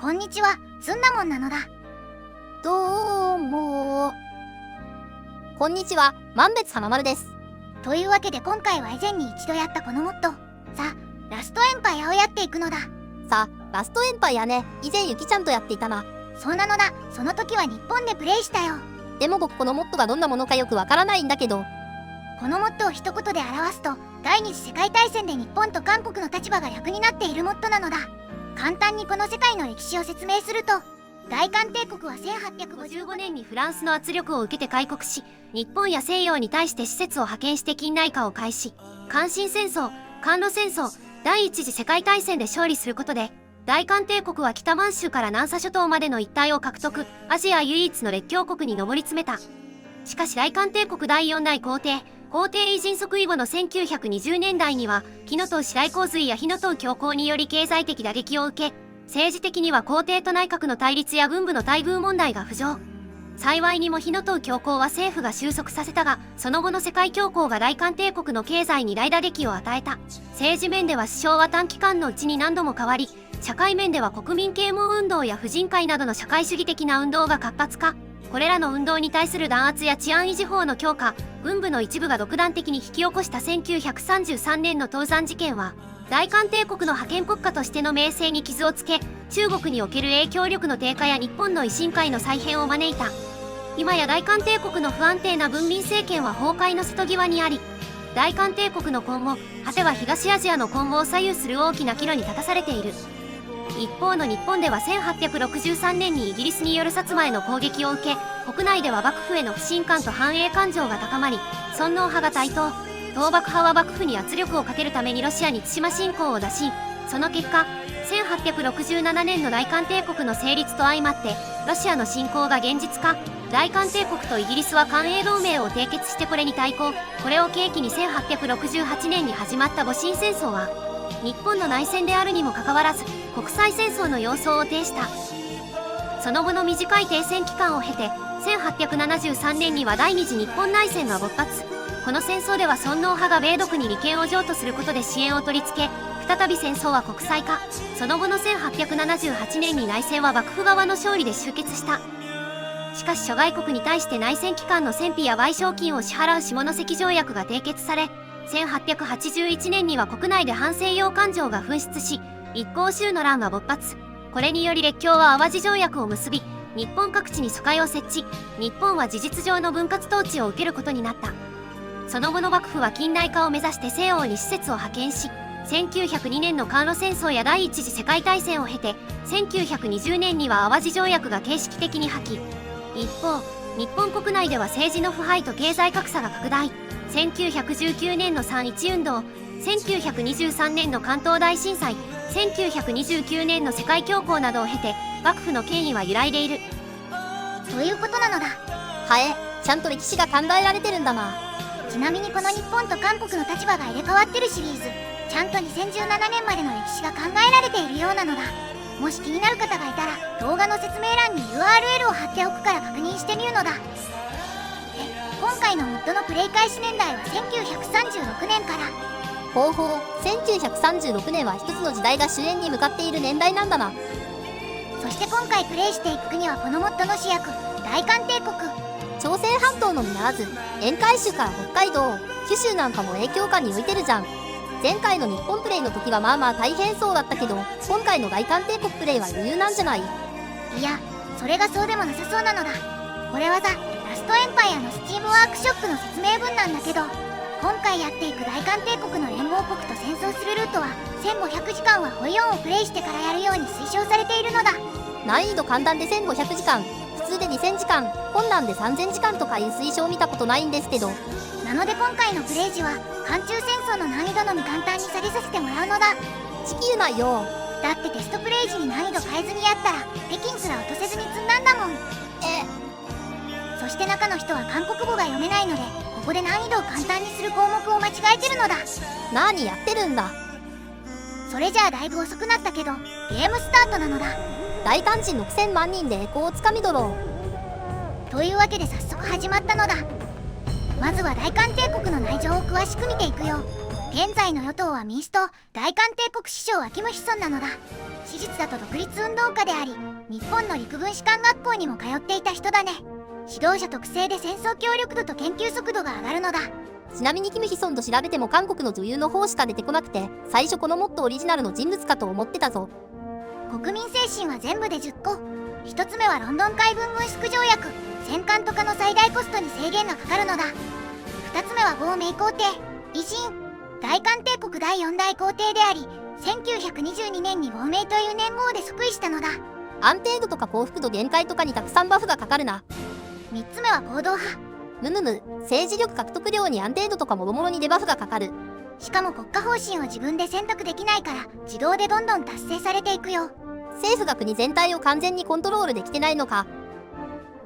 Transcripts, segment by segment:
こんにちは、ずんなもんなのだ。どうも。こんにちは、満別花丸です。というわけで今回は以前に一度やったこのモッド、さ、ラストエンパイアをやっていくのだ。さ、ラストエンパイアね、以前ゆきちゃんとやっていたな。そうなのだ、その時は日本でプレイしたよ。でも僕このモッドがどんなものかよくわからないんだけど。このモッドを一言で表すと、第二次世界大戦で日本と韓国の立場が逆になっているモッドなのだ。簡単にこの世界の歴史を説明すると、大韓帝国は1855年にフランスの圧力を受けて開国し、日本や西洋に対して施設を派遣して近代化を開始。韓新戦争、韓露戦争、第一次世界大戦で勝利することで、大韓帝国は北満州から南沙諸島までの一帯を獲得、アジア唯一の列強国に上り詰めた。しかし大韓帝国第4代皇帝イ仁即位後の1920年代には、紀の東白井洪水や日の東恐慌により経済的打撃を受け、政治的には皇帝と内閣の対立や軍部の待遇問題が浮上。幸いにも日の東恐慌は政府が収束させたが、その後の世界恐慌が大韓帝国の経済に大打撃を与えた。政治面では首相は短期間のうちに何度も変わり、社会面では国民啓蒙運動や婦人会などの社会主義的な運動が活発化。これらの運動に対する弾圧や治安維持法の強化、軍部の一部が独断的に引き起こした1933年の東山事件は、大韓帝国の覇権国家としての名声に傷をつけ、中国における影響力の低下や日本の維新会の再編を招いた。今や大韓帝国の不安定な文民政権は崩壊の瀬戸際にあり、大韓帝国の今後、果ては東アジアの今後を左右する大きな岐路に立たされている。一方の日本では1863年にイギリスによる薩摩への攻撃を受け、国内では幕府への不信感と反英感情が高まり、尊王派が台頭。倒幕派は幕府に圧力をかけるためにロシアに対馬侵攻を打診。その結果、1867年の大韓帝国の成立と相まって、ロシアの侵攻が現実化。大韓帝国とイギリスは韓英同盟を締結してこれに対抗。これを契機に1868年に始まった戊辰戦争は、日本の内戦であるにもかかわらず、国際戦争の様相を呈した。その後の短い停戦期間を経て、1873年には第二次日本内戦が勃発。この戦争では尊王派が米独に利権を譲渡することで支援を取り付け、再び戦争は国際化。その後の1878年に内戦は幕府側の勝利で終結した。しかし諸外国に対して内戦期間の戦費や賠償金を支払う下関条約が締結され、1881年には国内で反西洋感情が噴出し、一向宗の乱が勃発。これにより列強は淡路条約を結び、日本各地に疎開を設置。日本は事実上の分割統治を受けることになった。その後の幕府は近代化を目指して西欧に施設を派遣し、1902年の韓露戦争や第一次世界大戦を経て、1920年には淡路条約が形式的に破棄。一方、日本国内では政治の腐敗と経済格差が拡大。1919年の3.1運動、1923年の関東大震災、1929年の世界恐慌などを経て、幕府の権威は揺らいでいる。ということなのだ。はえ、ちゃんと歴史が考えられてるんだな。ちなみにこの日本と韓国の立場が入れ替わってるシリーズ、ちゃんと2017年までの歴史が考えられているようなのだ。もし気になる方がいたら、動画の説明欄に URL を貼っておくから確認してみるのだ。今回のモッドのプレイ開始年代は1936年から。ほうほう、1936年は一つの時代が終焉に向かっている年代なんだな。そして今回プレイしていく国はこのモッドの主役、大韓帝国。朝鮮半島のみならず、沿海州から北海道、九州なんかも影響下に置いてるじゃん。前回の日本プレイの時はまあまあ大変そうだったけど、今回の大韓帝国プレイは余裕なんじゃない？いや、それがそうでもなさそうなのだ。これはザ・ラストエンパイアのスチームワークショップの説明文なんだけど、今回やっていく大韓帝国の連合国と戦争するルートは、1500時間はホイオンをプレイしてからやるように推奨されているのだ。難易度簡単で1500時間、普通で2000時間、困難で3000時間とかいう推奨を見たことないんですけど。なので今回のプレイ時は、韓中戦争の難易度のみ簡単に下げさせてもらうのだ。地球内よ。だってテストプレイ時に難易度変えずにやったら、北京すら落とせずに積んだんだもん。そして中の人は韓国語が読めないので、ここで難易度を簡単にする項目を間違えてるのだ。何やってるんだ。それじゃあだいぶ遅くなったけど、ゲームスタートなのだ。大韓人6000万人で栄光をつかみ取ろう。というわけで早速始まったのだ。まずは大韓帝国の内情を詳しく見ていくよ。現在の与党は民主党大韓帝国首相はキム・ヒソンなのだ。史実だと独立運動家であり、日本の陸軍士官学校にも通っていた人だね。指導者特性で戦争協力度と研究速度が上がるのだ。ちなみにキム・ヒソンと調べても韓国の女優の方しか出てこなくて、最初このもっとオリジナルの人物かと思ってたぞ。国民精神は全部で10個。1つ目はロンドン海軍軍縮条約、戦艦とかの最大コストに制限がかかるのだ。2つ目は亡命皇帝、偉人、大韓帝国第4代皇帝であり、1922年に亡命という年号で即位したのだ。安定度とか幸福度限界とかにたくさんバフがかかるな。3つ目は行動派。政治力獲得量に安定度とかもろもろにデバフがかかる。しかも国家方針を自分で選択できないから自動でどんどん達成されていくよ。政府が国全体を完全にコントロールできてないのか。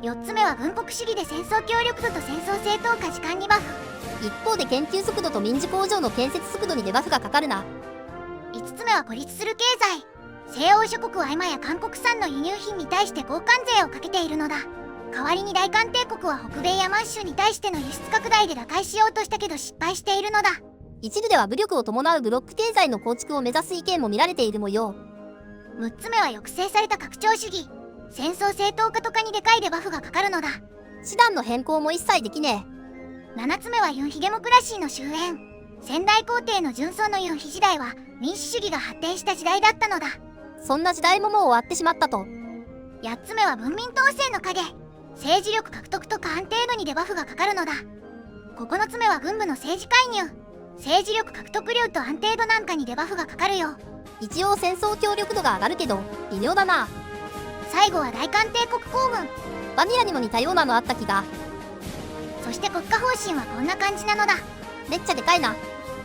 4つ目は軍国主義で戦争協力度と戦争正当化時間にバフ。一方で研究速度と民事工場の建設速度にデバフがかかるな。5つ目は孤立する経済。西欧諸国は今や韓国産の輸入品に対して交換税をかけているのだ。代わりに大韓帝国は北米や満州に対しての輸出拡大で打開しようとしたけど失敗しているのだ。一部では武力を伴うブロック経済の構築を目指す意見も見られている模様。6つ目は抑制された拡張主義。戦争正当化とかにでかいデバフがかかるのだ。手段の変更も一切できねえ。7つ目はユンヒデモクラシーの終焉。先代皇帝の順宗のユンヒ時代は民主主義が発展した時代だったのだ。そんな時代ももう終わってしまったと。8つ目は文民統制の影。政治力獲得とか安定度にデバフがかかるのだ。9つ目は軍部の政治介入。政治力獲得量と安定度なんかにデバフがかかるよ。一応戦争協力度が上がるけど微妙だな。最後は大韓帝国皇軍。バニラにも似たようなのあった気が。そして国家方針はこんな感じなのだ。めっちゃでかいな。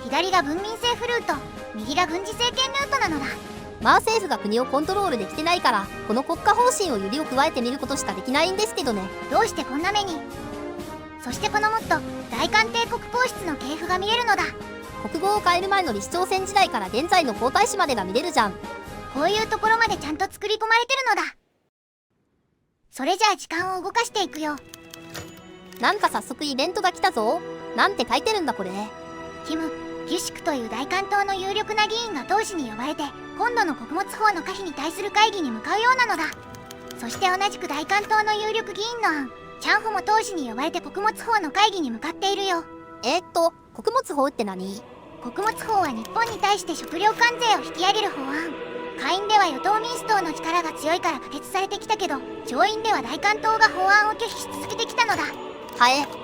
左が文民政府ルート、右が軍事政権ルートなのだ。まあ政府が国をコントロールできてないからこの国家方針を指を加えてみることしかできないんですけどね。どうしてこんな目に。そしてこのもっと大韓帝国皇室の系譜が見えるのだ。国語を変える前の李氏朝鮮時代から現在の皇太子までが見れるじゃん。こういうところまでちゃんと作り込まれてるのだ。それじゃあ時間を動かしていくよ。なんか早速イベントが来たぞ。なんて書いてるんだこれ。キム・ギュシクという大韓党の有力な議員が党首に呼ばれて今度の穀物法の可否に対する会議に向かうようなのだ。そして同じく大韓党の有力議員のアン・チャンホも党首に呼ばれて穀物法の会議に向かっているよ。穀物法って何？穀物法は日本に対して食料関税を引き上げる法案。下院では与党民主党の力が強いから可決されてきたけど上院では大韓党が法案を拒否し続けてきたのだ。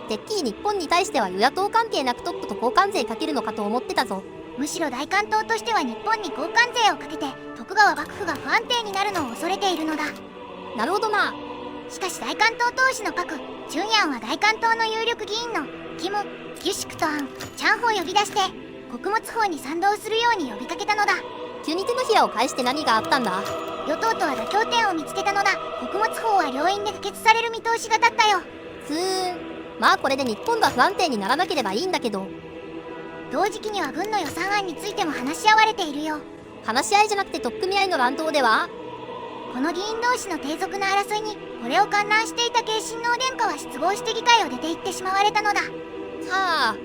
てっきり日本に対しては与野党関係なくトップと交換税かけるのかと思ってたぞ。むしろ大韓党としては日本に交換税をかけて徳川幕府が不安定になるのを恐れているのだ。なるほどな。しかし大韓党党首のパク・チュンヤンは大韓党の有力議員のキム・ギュシクとアン・チャンホを呼び出して穀物法に賛同するように呼びかけたのだ。急に手のひらを返して何があったんだ？与党とは妥協点を見つけたのだ。穀物法は両院で可決される見通しが立ったよ。まあこれで日本が不安定にならなければいいんだけど。同時期には軍の予算案についても話し合われているよ。話し合いじゃなくて取っ組み合いの乱闘では？この議員同士の低俗な争いにこれを観覧していた慶親王殿下は失望して議会を出て行ってしまわれたのだ。はあ。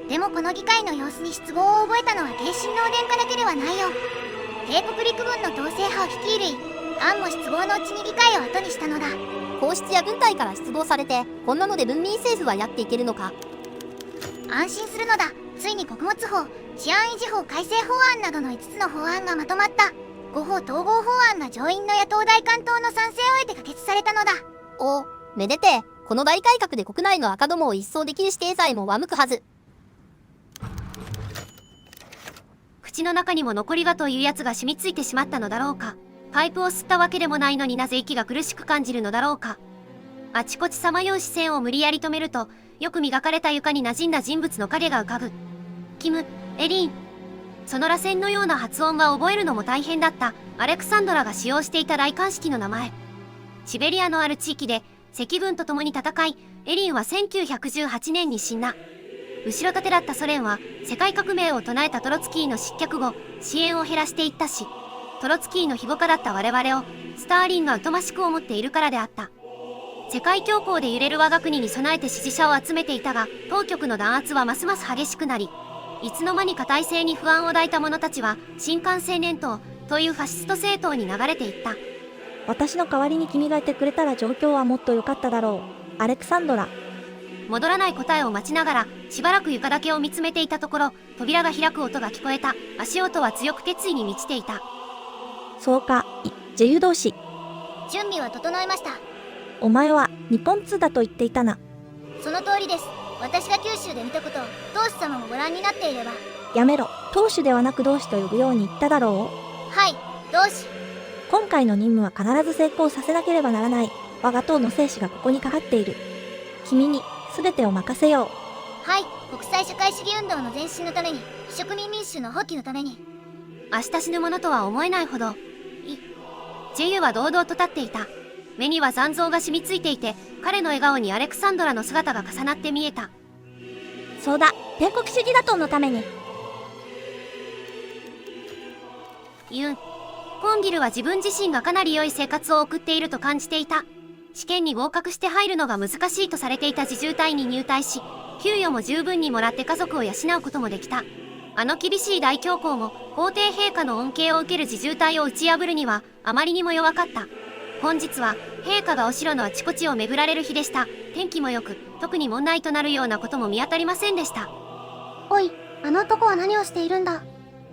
でもこの議会の様子に失望を覚えたのは慶親王殿下だけではないよ。帝国陸軍の統制派を率いるアンも失望のうちに議会を後にしたのだ。皇室や軍隊から失望されてこんなので文民政府はやっていけるのか。安心するのだ。ついに穀物法、治安維持法改正法案などの5つの法案がまとまった。5法統合法案が上院の野党大韓党の賛成を得て可決されたのだ。おめでてえ。この大改革で国内の赤どもを一掃できる指定罪も上向くはず。口の中にも残りがというやつが染みついてしまったのだろうか。パイプを吸ったわけでもないのになぜ息が苦しく感じるのだろうか。あちこちさまよう視線を無理やり止めるとよく磨かれた床に馴染んだ人物の影が浮かぶ。キム・エリン。その螺旋のような発音が覚えるのも大変だったアレクサンドラが使用していた来艦式の名前。シベリアのある地域で赤軍と共に戦い、エリンは1918年に死んだ。後ろ盾だったソ連は世界革命を唱えたトロツキーの失脚後支援を減らしていったし、トロツキーの非母家だった我々をスターリンが疎ましく思っているからであった。世界恐慌で揺れる我が国に備えて支持者を集めていたが当局の弾圧はますます激しくなり、いつの間にか体制に不安を抱いた者たちは新韓青年党というファシスト政党に流れていった。私の代わりに君がいてくれたら状況はもっと良かっただろう。アレクサンドラ。戻らない答えを待ちながらしばらく床だけを見つめていたところ、扉が開く音が聞こえた。足音は強く決意に満ちていた。そうか、ジェユ同士。準備は整いました。お前は日本通だと言っていたな。その通りです。私が九州で見たことを当主様もご覧になっていれば。やめろ。当主ではなく同志と呼ぶように言っただろう。はい、同志。今回の任務は必ず成功させなければならない。我が党の生死がここにかかっている。君に全てを任せよう。はい、国際社会主義運動の前進のために、非植民民主の放棄のために。明日死ぬものとは思えないほど。ジェユは堂々と立っていた。目には残像が染みついていて、彼の笑顔にアレクサンドラの姿が重なって見えた。そうだ、帝国主義打倒のために。ユン・コンギルは自分自身がかなり良い生活を送っていると感じていた。試験に合格して入るのが難しいとされていた自重隊に入隊し、給与も十分にもらって家族を養うこともできた。あの厳しい大恐慌も皇帝陛下の恩恵を受ける自重隊を打ち破るにはあまりにも弱かった。本日は陛下がお城のあちこちを巡られる日でした。天気も良く、特に問題となるようなことも見当たりませんでした。おい、あの男は何をしているんだ。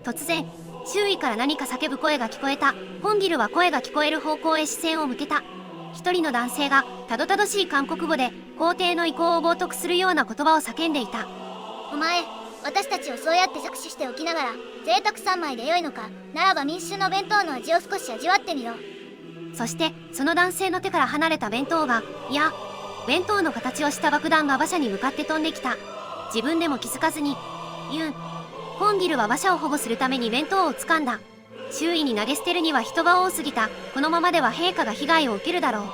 突然、周囲から何か叫ぶ声が聞こえた。コンギルは声が聞こえる方向へ視線を向けた。一人の男性がたどたどしい韓国語で皇帝の意向を冒涜するような言葉を叫んでいた。お前、私たちをそうやって搾取しておきながら贅沢三昧で良いのか。ならば民衆の弁当の味を少し味わってみろ。そしてその男性の手から離れた弁当が、いや、弁当の形をした爆弾が馬車に向かって飛んできた。自分でも気づかずに、コンギルは馬車を保護するために弁当を掴んだ。周囲に投げ捨てるには人が多すぎた。このままでは陛下が被害を受けるだろう。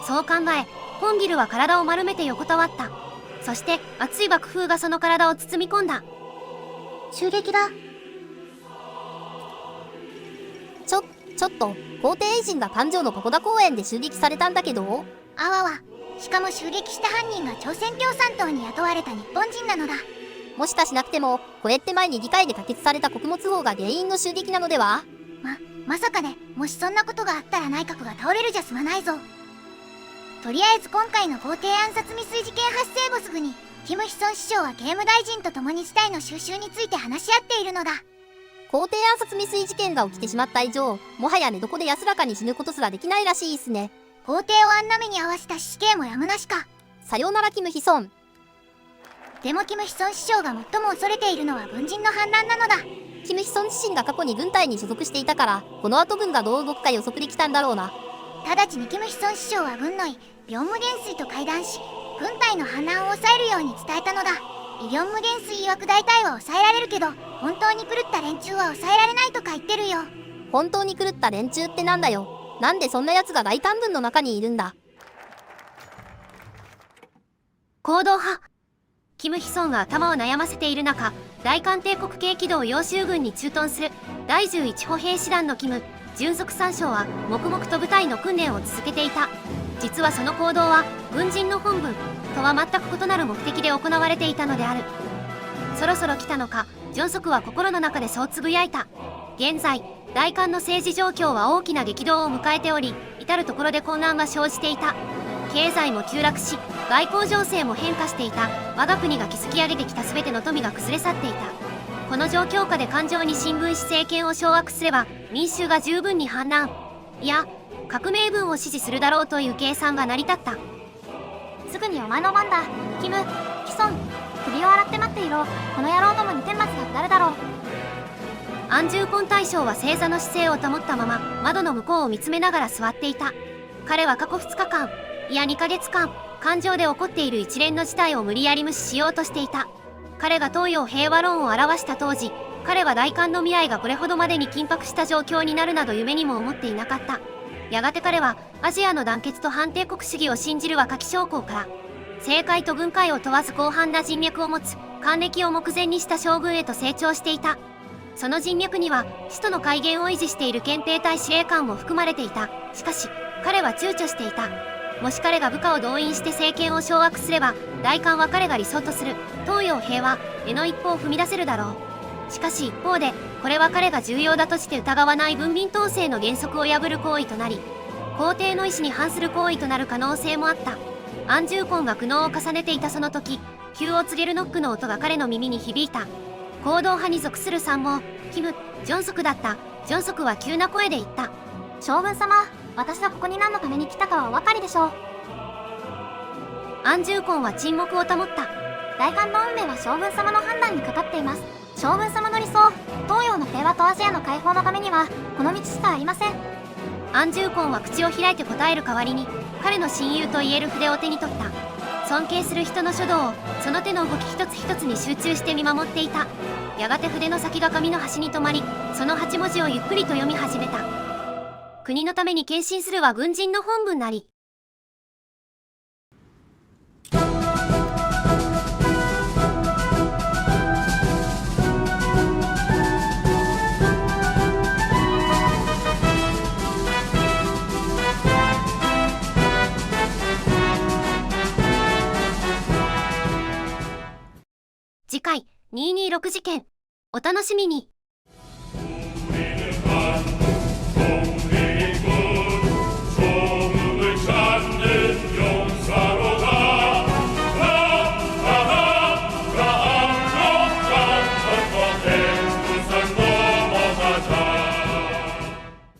そう考え、コンギルは体を丸めて横たわった。そして熱い爆風がその体を包み込んだ。襲撃だ。ちょっと、皇帝偉人が環状のパゴダ公園で襲撃されたんだけど。あわわ。しかも襲撃した犯人が朝鮮共産党に雇われた日本人なのだ。もしかしなくても、これって前に議会で可決された穀物法が原因の襲撃なのでは？まさかね。もしそんなことがあったら内閣が倒れるじゃ済まないぞ。とりあえず今回の皇帝暗殺未遂事件発生後すぐに、キム・ヒソン首相は刑務大臣と共に事態の収拾について話し合っているのだ。皇帝暗殺未遂事件が起きてしまった以上、もはや寝床で安らかに死ぬことすらできないらしいっすね。皇帝をあんな目に遭わせた死刑もやむなしか。さようならキム・ヒソン。でもキム・ヒソン首相が最も恐れているのは軍人の反乱なのだ。キム・ヒソン自身が過去に軍隊に所属していたから、この後軍がどう動くか予測できたんだろうな。直ちにキム・ヒソン首相は軍のイ・ビョンム元帥と会談し、軍隊の反乱を抑えるように伝えたのだ。イ・ビョンム元帥曰く大体は抑えられるけど、本当に狂った連中は抑えられないとか言ってるよ。本当に狂った連中ってなんだよ。なんでそんな奴が大官軍の中にいるんだ。行動派。キム・ヒソンが頭を悩ませている中、大韓帝国系機動揚州軍に駐屯する第11歩兵師団のキム・純則3将は黙々と部隊の訓練を続けていた。実はその行動は軍人の本分とは全く異なる目的で行われていたのである。そろそろ来たのか、ジョンソクは心の中でそうつぶやいた。現在大韓の政治状況は大きな激動を迎えており、至る所で混乱が生じていた。経済も急落し、外交情勢も変化していた。我が国が築き上げてきた全ての富が崩れ去っていた。この状況下で感情に新聞し政権を掌握すれば民衆が十分に反乱、いや革命軍を支持するだろうという計算が成り立った。すぐにお前の番だ。キム・ヒソン、首を洗って待っていろ。この野郎どもに顛末が下るだろう。アン・ジューポン大将は正座の姿勢を保ったまま窓の向こうを見つめながら座っていた。彼は過去2日間、いや2ヶ月間、感情で起こっている一連の事態を無理やり無視しようとしていた。彼が東洋平和論を表した当時、彼は大韓の未来がこれほどまでに緊迫した状況になるなど夢にも思っていなかった。やがて彼はアジアの団結と反帝国主義を信じる若き将校から、政界と軍界を問わず広範な人脈を持つ還暦を目前にした将軍へと成長していた。その人脈には首都の改元を維持している憲兵隊司令官も含まれていた。しかし彼は躊躇していた。もし彼が部下を動員して政権を掌握すれば、代官は彼が理想とする東洋平和への一歩を踏み出せるだろう。しかし一方で、これは彼が重要だとして疑わない文民統制の原則を破る行為となり、皇帝の意思に反する行為となる可能性もあった。アン・ジューコンが苦悩を重ねていたその時、急を告げるノックの音が彼の耳に響いた。行動派に属する参謀、キム・ジョンソクだった。ジョンソクは急な声で言った。将軍様、私はここに何のために来たかはお分かりでしょう。アン・ジューコンは沈黙を保った。大韓の運命は将軍様の判断にかかっています。将軍様の理想、東洋の平和とアジアの解放のためにはこの道しかありません。アン・ジューコンは口を開いて答える代わりに、彼の親友と言える筆を手に取った。尊敬する人の書道をその手の動き一つ一つに集中して見守っていた。やがて筆の先が紙の端に止まり、その8文字をゆっくりと読み始めた。国のために献身するは軍人の本分なり。次回226事件、お楽しみに。